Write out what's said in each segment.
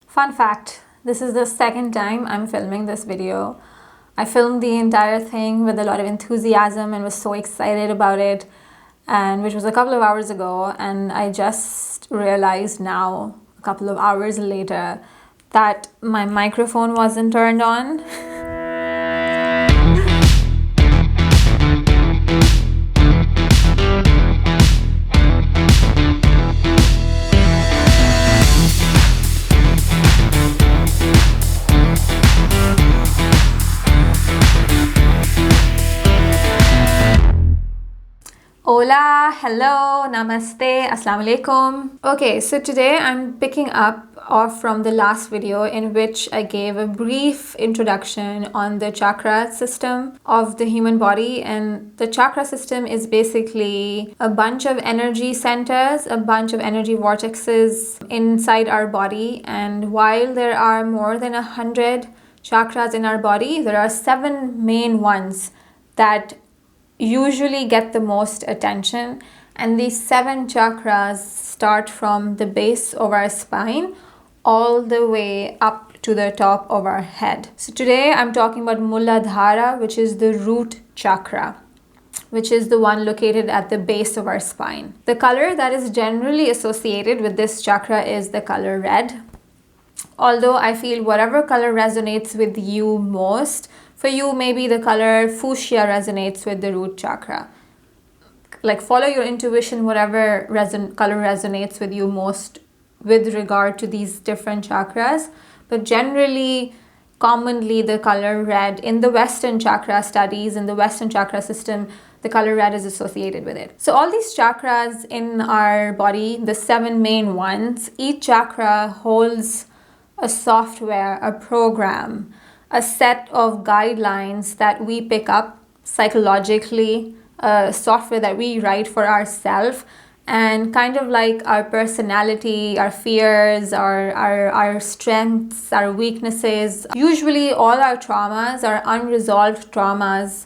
Fun fact, this is the second time I'm filming this video. I filmed the entire thing with a lot of enthusiasm and was so excited about it, and which was a couple of hours ago, and I just realized now, a couple of hours later, that my microphone wasn't turned on. Hola, hello, namaste, assalamu alaikum. Okay, so today I'm picking up off from the last video in which I gave a brief introduction on the chakra system of the human body. And the chakra system is basically a bunch of energy centers, a bunch of energy vortexes inside our body. And while there are more than 100 chakras in our body, there are 7 main ones that usually get the most attention, and these 7 chakras start from the base of our spine all the way up to the top of our head. So today I'm talking about Muladhara, which is the root chakra, which is the one located at the base of our spine. The color that is generally associated with this chakra is the color red. Although I feel whatever color resonates with you most, for you, maybe the color fuchsia resonates with the root chakra. Like, follow your intuition, whatever color resonates with you most with regard to these different chakras. But generally, commonly, the color red in the Western chakra studies, in the Western chakra system, the color red is associated with it. So all these chakras in our body, the 7 main ones, each chakra holds a software, a program, a set of guidelines that we pick up psychologically, software that we write for ourselves, and kind of like our personality, our fears, our strengths, our weaknesses. Usually all our traumas, our unresolved traumas,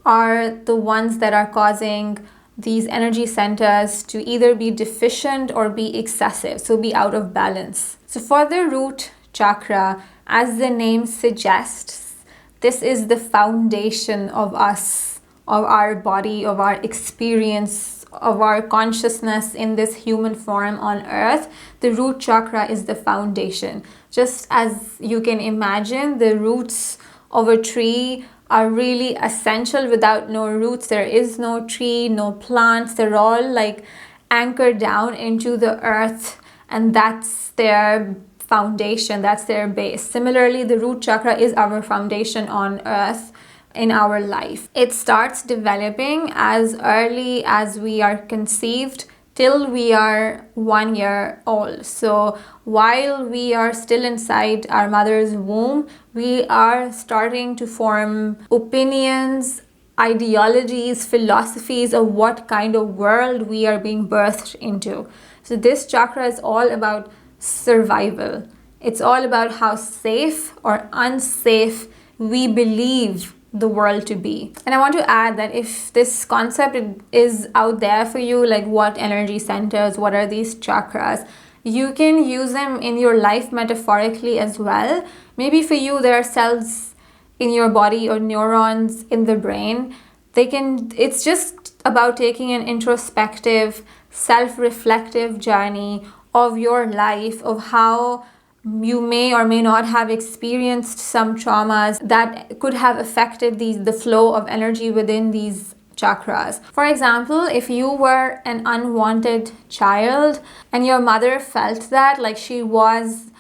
are the ones that are causing these energy centers to either be deficient or be excessive, so be out of balance. So for the root chakra, as the name suggests, this is the foundation of us, of our body, of our experience, of our consciousness in this human form on earth. The root chakra is the foundation. Just as you can imagine, the roots of a tree are really essential. Without no roots, there is no tree, no plants. They're all like anchored down into the earth, and that's their foundation, that's their base. Similarly, the root chakra is our foundation on earth in our life. It starts developing as early as we are conceived till we are 1 year old. So while we are still inside our mother's womb, we are starting to form opinions, ideologies, philosophies of what kind of world we are being birthed into. So this chakra is all about survival. It's all about how safe or unsafe we believe the world to be. And I want to add that if this concept is out there for you, like what energy centers, what are these chakras, you can use them in your life metaphorically as well. Maybe for you there are cells in your body or neurons in the brain. It's just about taking an introspective, self-reflective journey of your life, of how you may or may not have experienced some traumas that could have affected the flow of energy within these chakras. For example, if you were an unwanted child and your mother felt that, like she was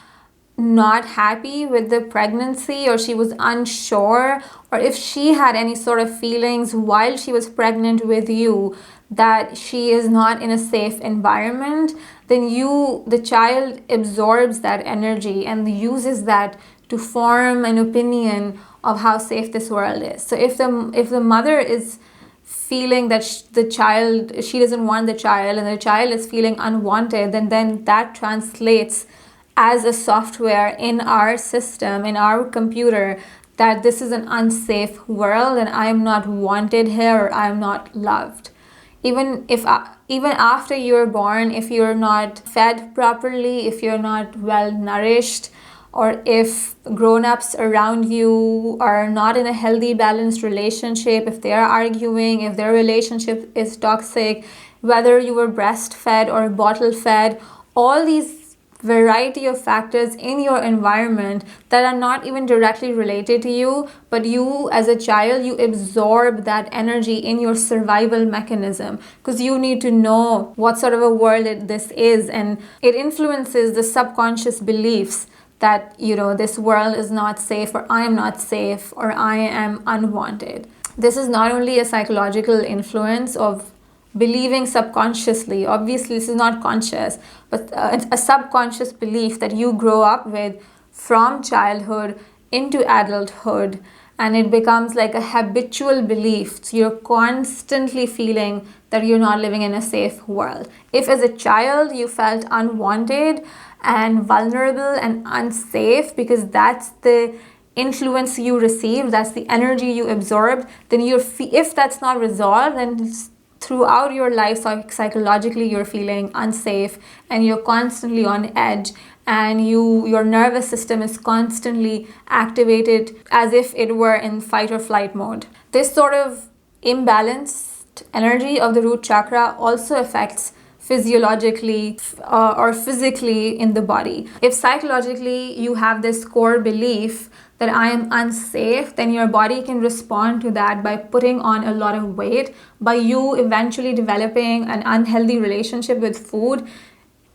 not happy with the pregnancy, or she was unsure, or if she had any sort of feelings while she was pregnant with you that she is not in a safe environment, then the child absorbs that energy and uses that to form an opinion of how safe this world is. So if the mother is feeling that she doesn't want the child, and the child is feeling unwanted, then that translates as a software in our system, in our computer, that this is an unsafe world and I am not wanted here, or I am not loved. Even after you're born, if you're not fed properly, if you're not well nourished, or if grown-ups around you are not in a healthy, balanced relationship, if they are arguing, if their relationship is toxic, whether you were breastfed or bottle fed, all these variety of factors in your environment that are not even directly related to you, but you as a child, you absorb that energy in your survival mechanism, because you need to know what sort of a world this is, and it influences the subconscious beliefs that, this world is not safe, or I am not safe, or I am unwanted. This is not only a psychological influence of believing subconsciously. Obviously, this is not conscious, but a subconscious belief that you grow up with from childhood into adulthood, and it becomes like a habitual belief. So you're constantly feeling that you're not living in a safe world. If as a child you felt unwanted and vulnerable and unsafe, because that's the influence you received, that's the energy you absorbed, then if that's not resolved, then throughout your life, psychologically you're feeling unsafe, and you're constantly on edge, and your nervous system is constantly activated as if it were in fight or flight mode. This sort of imbalanced energy of the root chakra also affects physiologically or physically in the body. If psychologically you have this core belief that I am unsafe, then your body can respond to that by putting on a lot of weight, by you eventually developing an unhealthy relationship with food,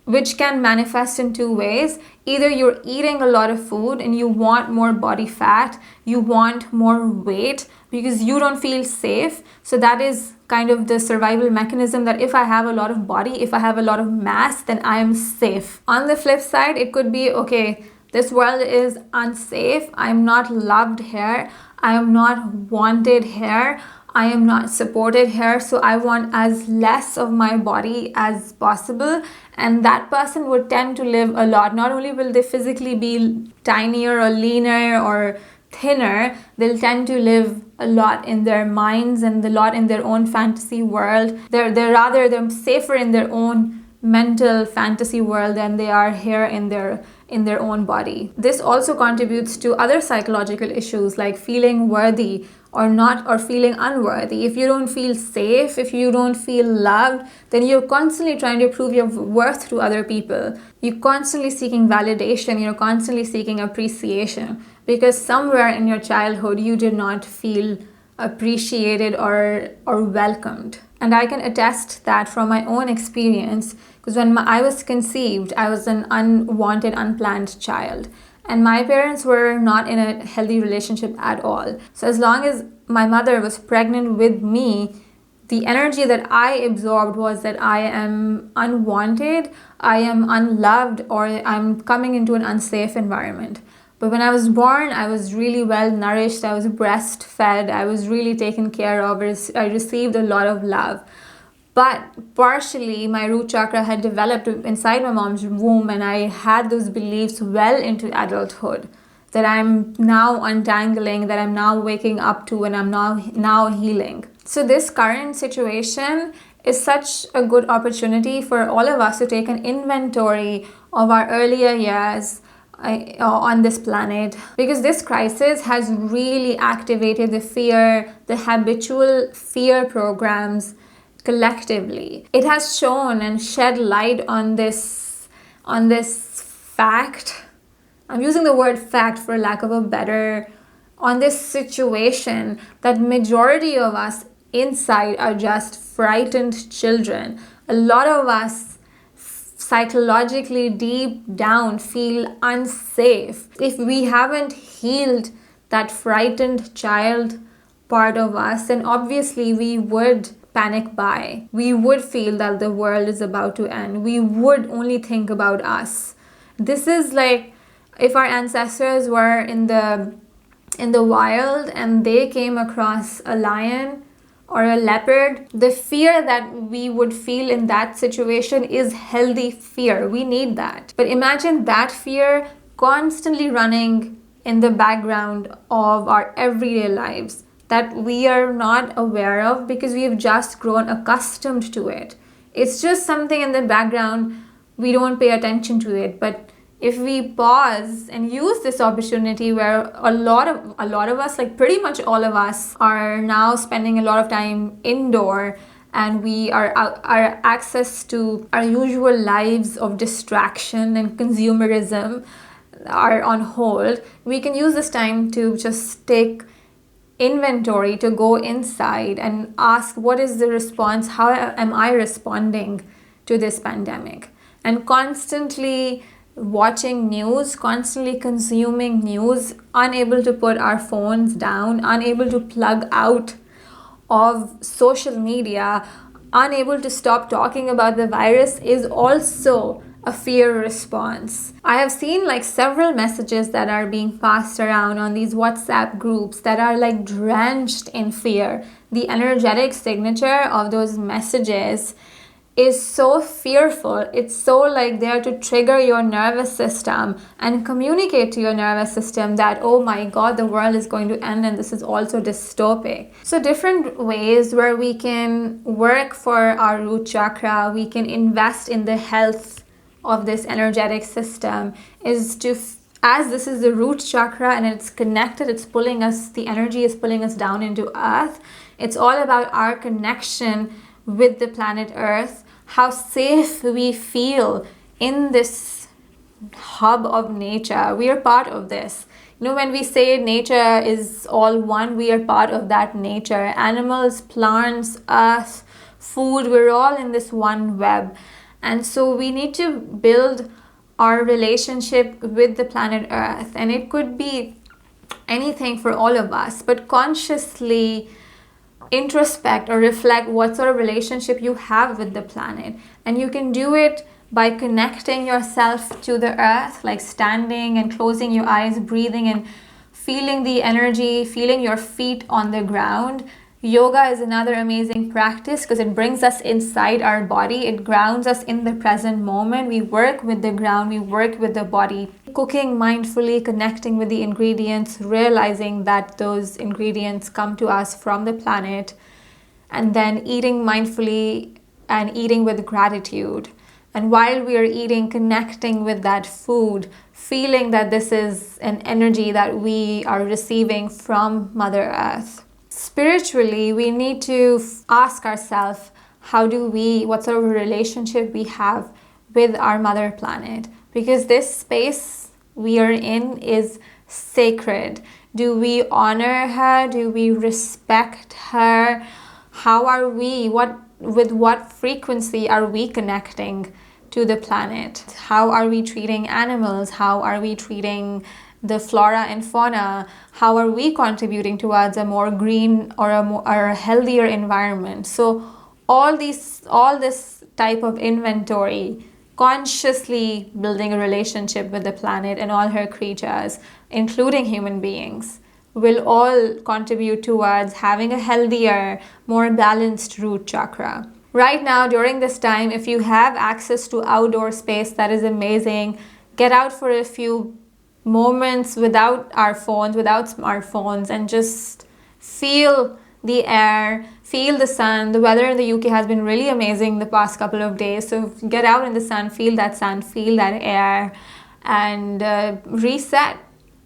which can manifest in two ways. Either you're eating a lot of food and you want more body fat, you want more weight because you don't feel safe. So that is kind of the survival mechanism, that if I have a lot of body, if I have a lot of mass, then I am safe. On the flip side, it could be, okay, this world is unsafe. I'm not loved here. I am not wanted here. I am not supported here. So I want as less of my body as possible. And that person would tend to live a lot. Not only will they physically be tinier or leaner or thinner, they'll tend to live a lot in their minds and a lot in their own fantasy world. They're safer in their own mental fantasy world than they are here in their own body. This also contributes to other psychological issues like feeling worthy or not, or feeling unworthy. If you don't feel safe, if you don't feel loved, then you're constantly trying to prove your worth to other people. You're constantly seeking validation, you're constantly seeking appreciation, because somewhere in your childhood you did not feel appreciated or welcomed. And I can attest that from my own experience, because when I was conceived, I was an unwanted, unplanned child. And my parents were not in a healthy relationship at all. So as long as my mother was pregnant with me, the energy that I absorbed was that I am unwanted, I am unloved, or I'm coming into an unsafe environment. But when I was born, I was really well nourished, I was breastfed, I was really taken care of, I received a lot of love. But partially, my root chakra had developed inside my mom's womb, and I had those beliefs well into adulthood that I'm now untangling, that I'm now waking up to, and I'm now healing. So this current situation is such a good opportunity for all of us to take an inventory of our earlier years on this planet, because this crisis has really activated the habitual fear programs collectively. It has shown and shed light on this fact. I'm using the word fact for lack of a better, on this situation that majority of us inside are just frightened children. A lot of us psychologically deep down feel unsafe. If we haven't healed that frightened child part of us, then obviously we would panic buy. We would feel that the world is about to end. We would only think about us. This is like if our ancestors were in the wild and they came across a lion or a leopard, the fear that we would feel in that situation is healthy fear. We need that. But imagine that fear constantly running in the background of our everyday lives. that we are not aware of because we've just grown accustomed to it. It's just something in the background, we don't pay attention to it. But if we pause and use this opportunity where a lot of us, like pretty much all of us, are now spending a lot of time indoor, and our access to our usual lives of distraction and consumerism are on hold, we can use this time to just take inventory, to go inside and ask, what is the response? How am I responding to this pandemic? And constantly watching news, constantly consuming news, unable to put our phones down, unable to plug out of social media, unable to stop talking about the virus, is also a fear response. I have seen like several messages that are being passed around on these WhatsApp groups that are like drenched in fear. The energetic signature of those messages is so fearful. It's so like there to trigger your nervous system and communicate to your nervous system that, oh my God, the world is going to end and this is also dystopic. So different ways where we can work for our root chakra, we can invest in the health of this energetic system, is to, as this is the root chakra and it's connected, it's pulling us, the energy is pulling us down into earth. It's all about our connection with the planet Earth, how safe we feel in this hub of nature. We are part of this. You know, when we say nature is all one, we are part of that nature. Animals, plants, earth, food, we're all in this one web. And so we need to build our relationship with the planet Earth. And it could be anything for all of us, but consciously introspect or reflect what sort of relationship you have with the planet. And you can do it by connecting yourself to the earth, like standing and closing your eyes, breathing and feeling the energy, feeling your feet on the ground. Yoga is another amazing practice because it brings us inside our body. It grounds us in the present moment. We work with the ground, we work with the body. Cooking mindfully, connecting with the ingredients, realizing that those ingredients come to us from the planet, and then eating mindfully and eating with gratitude. And while we are eating, connecting with that food, feeling that this is an energy that we are receiving from Mother Earth. Spiritually, we need to ask ourselves, what sort of relationship we have with our mother planet? Because this space we are in is sacred. Do we honor her? Do we respect her? How are we? With what frequency are we connecting to the planet? How are we treating animals? How are we treating the flora and fauna? How are we contributing towards a more green or a healthier environment? So all this type of inventory, consciously building a relationship with the planet and all her creatures, including human beings, will all contribute towards having a healthier, more balanced root chakra. Right now, during this time, if you have access to outdoor space, that is amazing. Get out for a few moments without our phones, without smartphones, and just feel the air, feel the sun. The weather in the UK has been really amazing the past couple of days. So get out in the sun, feel that air, and reset.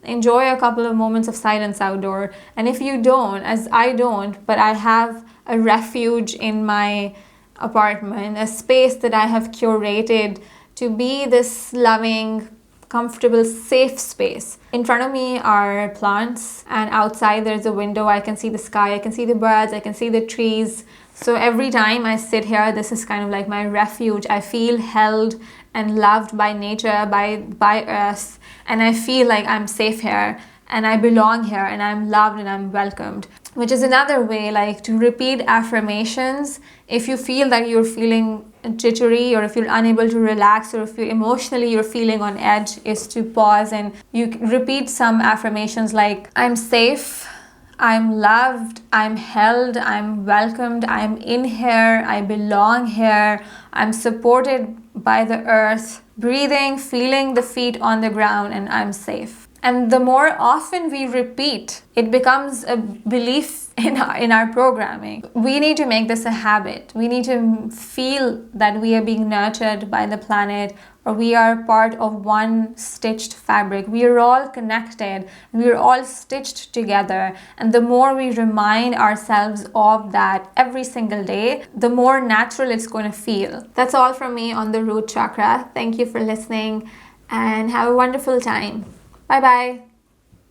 Enjoy a couple of moments of silence outdoor. And if you don't, as I don't, but I have a refuge in my apartment, a space that I have curated to be this loving, comfortable, safe space. In front of me are plants, and outside there's a window. I can see the sky, I can see the birds, I can see the trees. So every time I sit here, this is kind of like my refuge. I feel held and loved by nature, by earth, and I feel like I'm safe here and I belong here and I'm loved and I'm welcomed. Which is another way, like, to repeat affirmations. If you feel that you're feeling jittery, or if you're unable to relax, or if you're feeling on edge, is to pause and you repeat some affirmations like, I'm safe, I'm loved, I'm held, I'm welcomed, I'm in here, I belong here, I'm supported by the earth, breathing, feeling the feet on the ground, and I'm safe. And the more often we repeat, it becomes a belief in our programming. We need to make this a habit. We need to feel that we are being nurtured by the planet, or we are part of one stitched fabric. We are all connected. We are all stitched together. And the more we remind ourselves of that every single day, the more natural it's going to feel. That's all from me on the root chakra. Thank you for listening and have a wonderful time. Bye bye.